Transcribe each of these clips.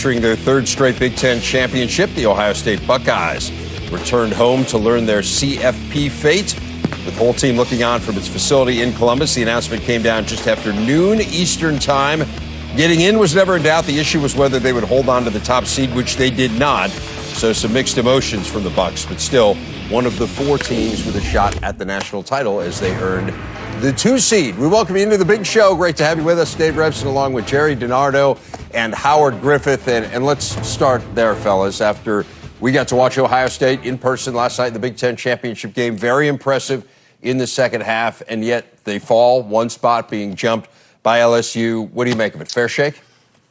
capturing their third straight Big Ten championship. The Ohio State Buckeyes returned home to learn their CFP fate. With the whole team looking on from its facility in Columbus, the announcement came down just after noon Eastern time. Getting in was never in doubt. The issue was whether they would hold on to the top seed, which they did not. So some mixed emotions from the Bucs, but still one of the four teams with a shot at the national title as they earned the 2 seed. We welcome you into the big show. Great to have you with us, Dave Revson, along with Gerry Dinardo and Howard Griffith. And let's start there, fellas. After we got to watch Ohio State in person last night in the Big Ten championship game, very impressive in the second half, and yet they fall one spot, being jumped by LSU. What do you make of it? Fair shake?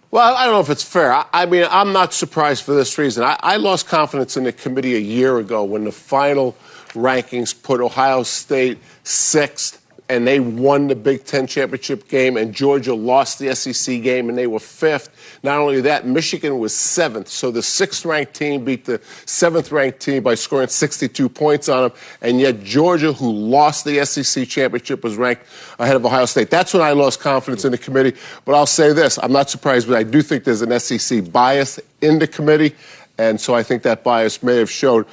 Well, I don't know if it's fair. I mean, I'm not surprised for this reason. I lost confidence in the committee a year ago when the final rankings put Ohio State 6th, and they won the Big Ten championship game, and Georgia lost the SEC game, and they were 5th. Not only that, Michigan was 7th. So the 6th-ranked team beat the 7th-ranked team by scoring 62 points on them, and yet Georgia, who lost the SEC championship, was ranked ahead of Ohio State. That's when I lost confidence in the committee. But I'll say this, I'm not surprised, but I do think there's an SEC bias in the committee, and so I think that bias may have showed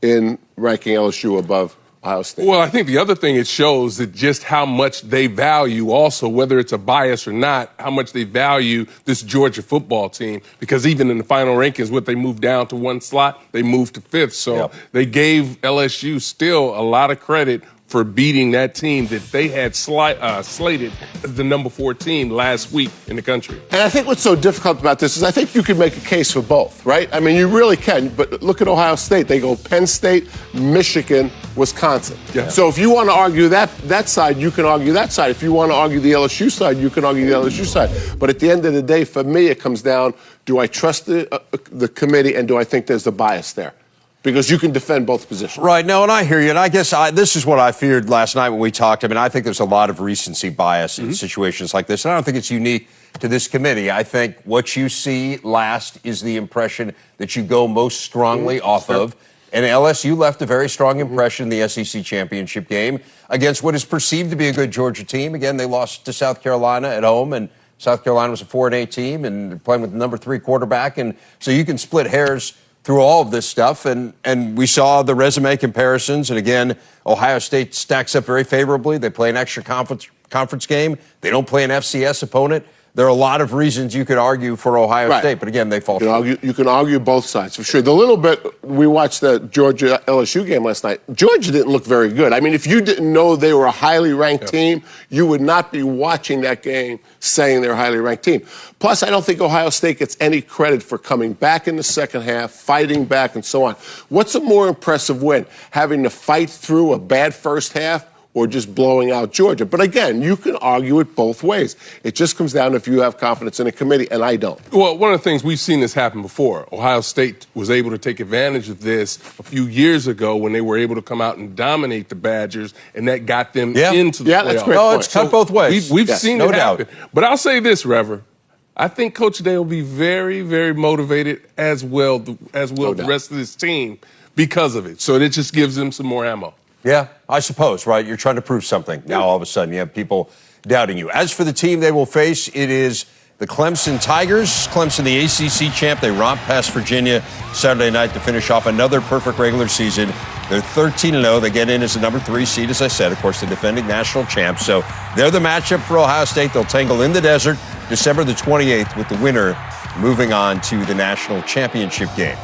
in ranking LSU above Ohio State. Well, I think the other thing it shows is just how much they value also, whether it's a bias or not, how much they value this Georgia football team. Because even in the final rankings, what they moved down to one slot, they moved to 5th. So they gave LSU still a lot of credit for beating that team that they had slated as the number 4 team last week in the country. And I think what's so difficult about this is I think you can make a case for both, right? I mean, you really can. But look at Ohio State. They go Penn State, Michigan, Wisconsin. Yeah. So if you want to argue that side, you can argue that side. If you want to argue the LSU side, you can argue the LSU side. But at the end of the day, for me, it comes down, do I trust the committee, and do I think there's a bias there? Because you can defend both positions. Right. No, and I hear you. And I guess this is what I feared last night when we talked. I mean, I think there's a lot of recency bias in situations like this. And I don't think it's unique to this committee. I think what you see last is the impression that you go most strongly off of. And LSU left a very strong impression in the SEC championship game against what is perceived to be a good Georgia team. Again, they lost to South Carolina at home, and South Carolina was a 4-8 team and playing with the number 3 quarterback. And so you can split hairs through all of this stuff, and we saw the resume comparisons. And again, Ohio State stacks up very favorably. They play an extra conference game. They don't play an FCS opponent. There are a lot of reasons you could argue for Ohio State, but again, they fall short. You can argue both sides, for sure. The little bit, we watched the Georgia-LSU game last night. Georgia didn't look very good. I mean, if you didn't know they were a highly ranked team, you would not be watching that game saying they're a highly ranked team. Plus, I don't think Ohio State gets any credit for coming back in the second half, fighting back, and so on. What's a more impressive win? Having to fight through a bad first half, or just blowing out Georgia? But again, you can argue it both ways. It just comes down to if you have confidence in a committee, and I don't. Well, one of the things, we've seen this happen before. Ohio State was able to take advantage of this a few years ago when they were able to come out and dominate the Badgers, and that got them into the playoffs. That's great. No, it's cut both ways. We've seen it happen. But I'll say this, Rever. I think Coach Day will be very, very motivated as well the rest of this team because of it. So it just gives them some more ammo. Yeah, I suppose, right? You're trying to prove something. Now, all of a sudden, you have people doubting you. As for the team they will face, it is the Clemson Tigers. Clemson, the ACC champ. They romp past Virginia Saturday night to finish off another perfect regular season. They're 13-0. They get in as the number 3 seed, as I said, of course, the defending national champ. So they're the matchup for Ohio State. They'll tangle in the desert December the 28th with the winner moving on to the national championship game.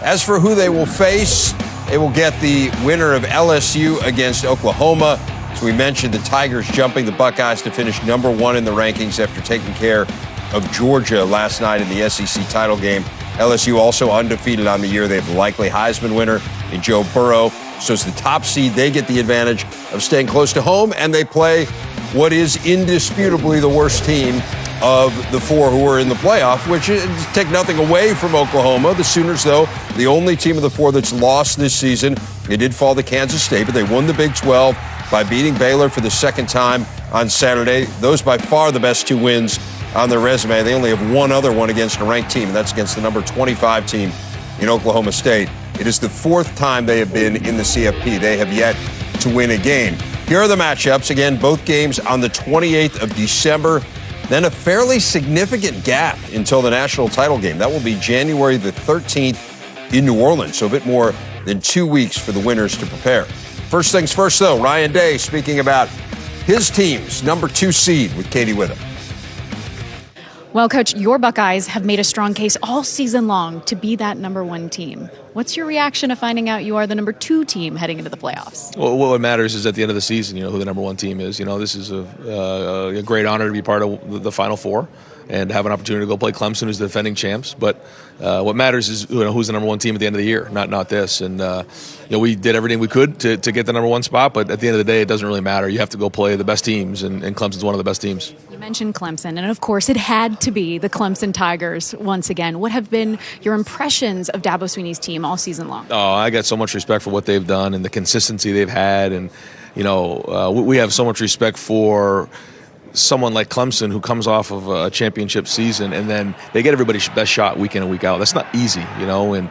As for who they will face, they will get the winner of LSU against Oklahoma. As we mentioned, the Tigers jumping the Buckeyes to finish number 1 in the rankings after taking care of Georgia last night in the SEC title game. LSU also undefeated on the year. They have the likely Heisman winner in Joe Burrow. So as the top seed, they get the advantage of staying close to home, and they play what is indisputably the worst team of the 4 who are in the playoff, which is take nothing away from Oklahoma. The Sooners, though, the only team of the 4 that's lost this season. They did fall to Kansas State, but they won the Big 12 by beating Baylor for the second time on Saturday. Those by far the best 2 wins on their resume. They only have one other one against a ranked team, and that's against the number 25 team in Oklahoma State. It is the 4th time they have been in the CFP. They have yet to win a game. Here are the matchups. Again, both games on the 28th of December. Then a fairly significant gap until the national title game. That will be January the 13th in New Orleans, so a bit more than 2 weeks for the winners to prepare. First things first, though, Ryan Day speaking about his team's number 2 seed with Katie Witham. Well, Coach, your Buckeyes have made a strong case all season long to be that number 1 team. What's your reaction to finding out you are the number 2 team heading into the playoffs? Well, what matters is at the end of the season, who the number 1 team is. This is a great honor to be part of the Final Four and have an opportunity to go play Clemson, who's the defending champs. But what matters is who's the number 1 team at the end of the year, not this. And we did everything we could to get the number 1 spot, but at the end of the day, it doesn't really matter. You have to go play the best teams, and Clemson's one of the best teams. You mentioned Clemson, and of course, it had to be the Clemson Tigers once again. What have been your impressions of Dabo Swinney's team all season long? Oh, I got so much respect for what they've done and the consistency they've had, and we have so much respect for someone like Clemson who comes off of a championship season and then they get everybody's best shot week in and week out. That's not easy, and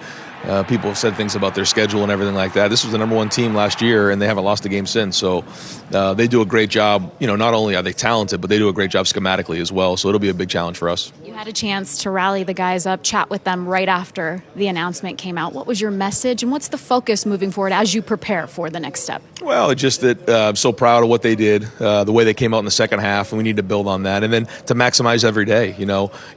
people have said things about their schedule and everything like that. This was the number 1 team last year, and they haven't lost a game since. So they do a great job. Not only are they talented, but they do a great job schematically as well. So it'll be a big challenge for us. You had a chance to rally the guys up, chat with them right after the announcement came out. What was your message, and what's the focus moving forward as you prepare for the next step? Well, it's just that I'm so proud of what they did, the way they came out in the second half, and we need to build on that. And then to maximize every day,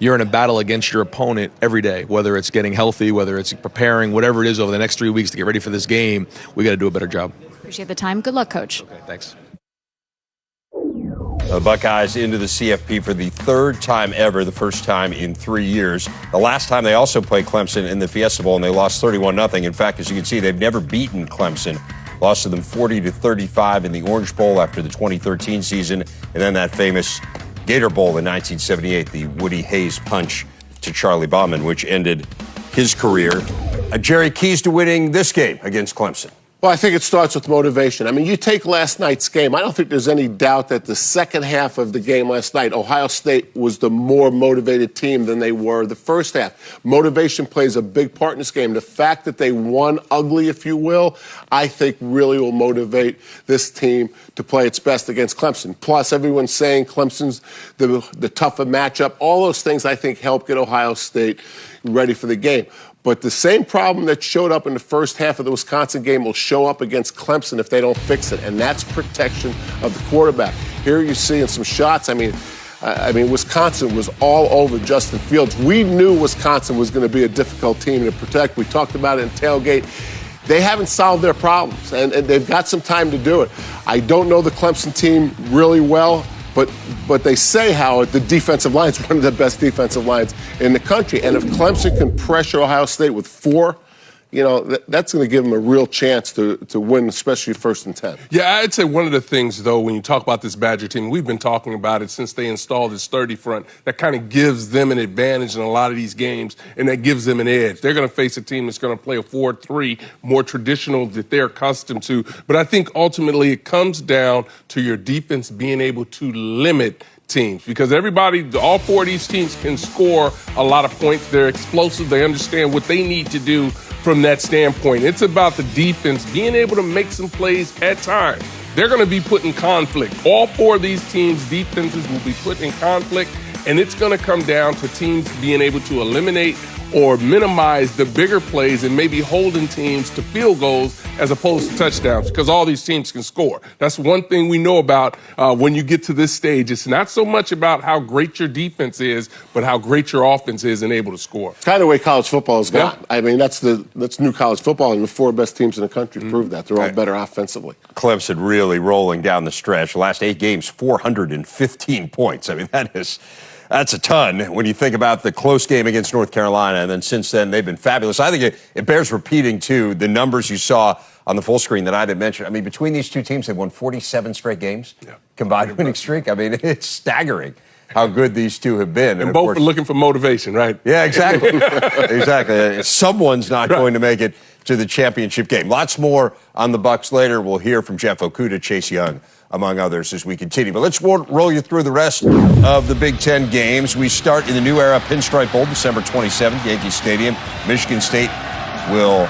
you're in a battle against your opponent every day, whether it's getting healthy, whether it's preparing, whatever it is over the next 3 weeks to get ready for this game, we got to do a better job. Appreciate the time. Good luck, Coach. Okay, thanks. The Buckeyes into the CFP for the 3rd time ever, the first time in 3 years. The last time they also played Clemson in the Fiesta Bowl, and they lost 31-0. In fact, as you can see, they've never beaten Clemson. Lost to them 40-35 in the Orange Bowl after the 2013 season, and then that famous Gator Bowl in 1978, the Woody Hayes punch to Charlie Bauman, which ended his career. Jerry, keys to winning this game against Clemson. Well, I think it starts with motivation. I mean, you take last night's game. I don't think there's any doubt that the second half of the game last night, Ohio State was the more motivated team than they were the first half. Motivation plays a big part in this game. The fact that they won ugly, if you will, I think really will motivate this team to play its best against Clemson. Plus, everyone's saying Clemson's the tougher matchup. All those things, I think, help get Ohio State ready for the game. But the same problem that showed up in the first half of the Wisconsin game will show up against Clemson if they don't fix it, and that's protection of the quarterback. Here you see in some shots, I mean, Wisconsin was all over Justin Fields. We knew Wisconsin was going to be a difficult team to protect. We talked about it in tailgate. They haven't solved their problems, and they've got some time to do it. I don't know the Clemson team really well, but they say, Howard, the defensive line is one of the best defensive lines in the country. And if Clemson can pressure Ohio State with 4, that's going to give them a real chance to win, especially 1st and 10. Yeah, I'd say one of the things, though, when you talk about this Badger team, we've been talking about it since they installed this sturdy front. That kind of gives them an advantage in a lot of these games, and that gives them an edge. They're going to face a team that's going to play a 4-3, more traditional that they're accustomed to. But I think ultimately it comes down to your defense being able to limit teams, because all 4 of these teams can score a lot of points. They're explosive. They understand what they need to do from that standpoint. It's about the defense being able to make some plays at times. They're going to be put in conflict. All 4 of these teams' defenses will be put in conflict, and it's going to come down to teams being able to eliminate or minimize the bigger plays and maybe holding teams to field goals as opposed to touchdowns, because all these teams can score. That's one thing we know about when you get to this stage. It's not so much about how great your defense is, but how great your offense is and able to score. Kind of the way college football has gone. Yeah. I mean, that's new college football, and the 4 best teams in the country prove that. They're all better offensively. Clemson really rolling down the stretch. The last 8 games, 415 points. I mean, that's a ton when you think about the close game against North Carolina, and then since then they've been fabulous. I think it bears repeating, too, the numbers you saw on the full screen that I didn't mention. I mean, between these 2 teams, they've won 47 straight games, combined winning streak. I mean, it's staggering how good these 2 have been. And both are looking for motivation, right? Yeah, exactly. Exactly. Someone's not going to make it to the championship game. Lots more on the Bucs later. We'll hear from Jeff Okudah, Chase Young, among others, as we continue. But let's roll you through the rest of the Big Ten games. We start in the New Era Pinstripe Bowl, December 27th, Yankee Stadium. Michigan State will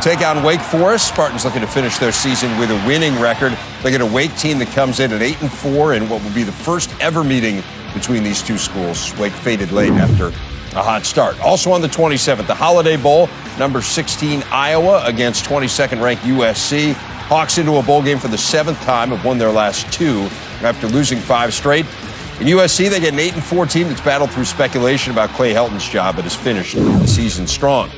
take on Wake Forest. Spartans looking to finish their season with a winning record. They get a Wake team that comes in at 8-4 in what will be the first ever meeting between these two schools. Wake faded late after a hot start. Also on the 27th, the Holiday Bowl, number 16 Iowa against 22nd ranked USC. Hawks into a bowl game for the 7th time, have won their last 2 after losing 5 straight. In USC, they get an 8-4 team that's battled through speculation about Clay Helton's job, but has finished the season strong.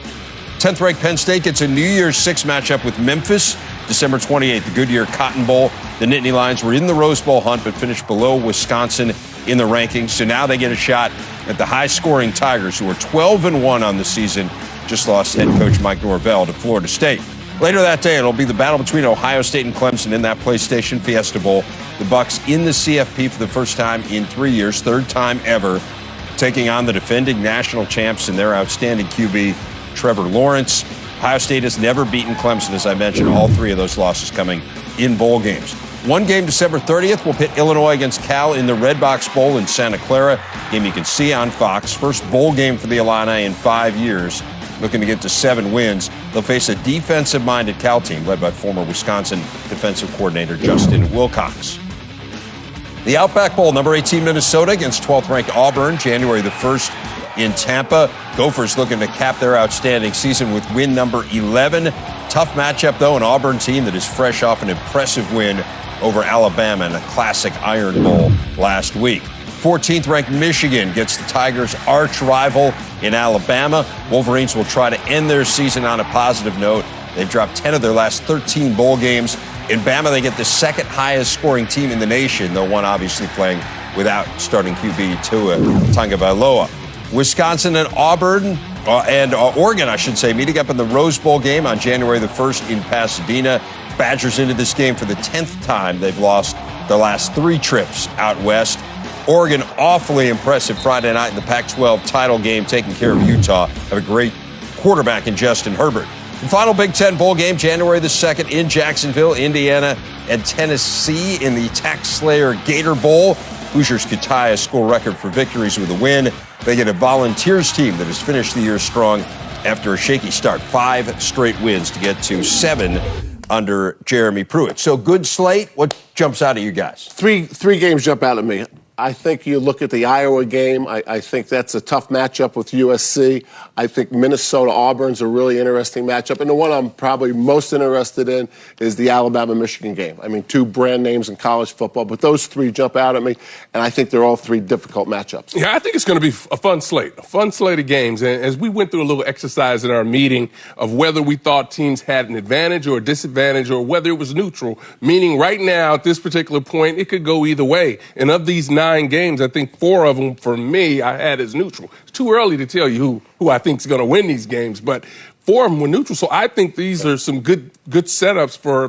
10th ranked Penn State gets a New Year's 6 matchup with Memphis, December 28th, the Goodyear Cotton Bowl. The Nittany Lions were in the Rose Bowl hunt, but finished below Wisconsin in the rankings. So now they get a shot at the high-scoring Tigers, who are 12-1 on the season. Just lost head coach Mike Norvell to Florida State. Later that day, it'll be the battle between Ohio State and Clemson in that PlayStation Fiesta Bowl. The Bucs in the CFP for the first time in 3 years, 3rd time ever, taking on the defending national champs and their outstanding QB, Trevor Lawrence. Ohio State has never beaten Clemson, as I mentioned, all 3 of those losses coming in bowl games. One game December 30th will pit Illinois against Cal in the Red Box Bowl in Santa Clara, game you can see on Fox. First bowl game for the Illini in 5 years. Looking to get to 7 wins. They'll face a defensive-minded Cal team led by former Wisconsin defensive coordinator Justin Wilcox. The Outback Bowl, number 18 Minnesota against 12th-ranked Auburn, January the 1st in Tampa. Gophers looking to cap their outstanding season with win number 11. Tough matchup, though, an Auburn team that is fresh off an impressive win over Alabama in a classic Iron Bowl last week. 14th-ranked Michigan gets the Tigers' arch rival in Alabama. Wolverines will try to end their season on a positive note. They've dropped 10 of their last 13 bowl games. In Bama, they get the 2nd highest scoring team in the nation, though one obviously playing without starting QB Tua Tagovailoa. Wisconsin and Auburn, Oregon, I should say, meeting up in the Rose Bowl game on January the 1st in Pasadena. Badgers into this game for the 10th time. They've lost their last 3 trips out west. Oregon, awfully impressive Friday night in the Pac-12 title game, taking care of Utah. Have a great quarterback in Justin Herbert. The final Big Ten bowl game, January the 2nd in Jacksonville, Indiana and Tennessee in the Tax Slayer Gator Bowl. Hoosiers could tie a school record for victories with a win. They get a Volunteers team that has finished the year strong after a shaky start. 5 straight wins to get to 7 under Jeremy Pruitt. So good slate. What jumps out at you guys? Three games jump out at me. I think you look at the Iowa game. I think that's a tough matchup with USC. I think Minnesota-Auburn's a really interesting matchup. And the one I'm probably most interested in is the Alabama-Michigan game. I mean, 2 brand names in college football, but those 3 jump out at me, and I think they're all 3 difficult matchups. Yeah, I think it's going to be a fun slate of games. And as we went through a little exercise in our meeting of whether we thought teams had an advantage or a disadvantage or whether it was neutral, meaning right now at this particular point, it could go either way. And of these 9 games, I think 4 of them, for me, I had as neutral. It's too early to tell you who I think is going to win these games, but 4 of them were neutral. So I think these are some good setups for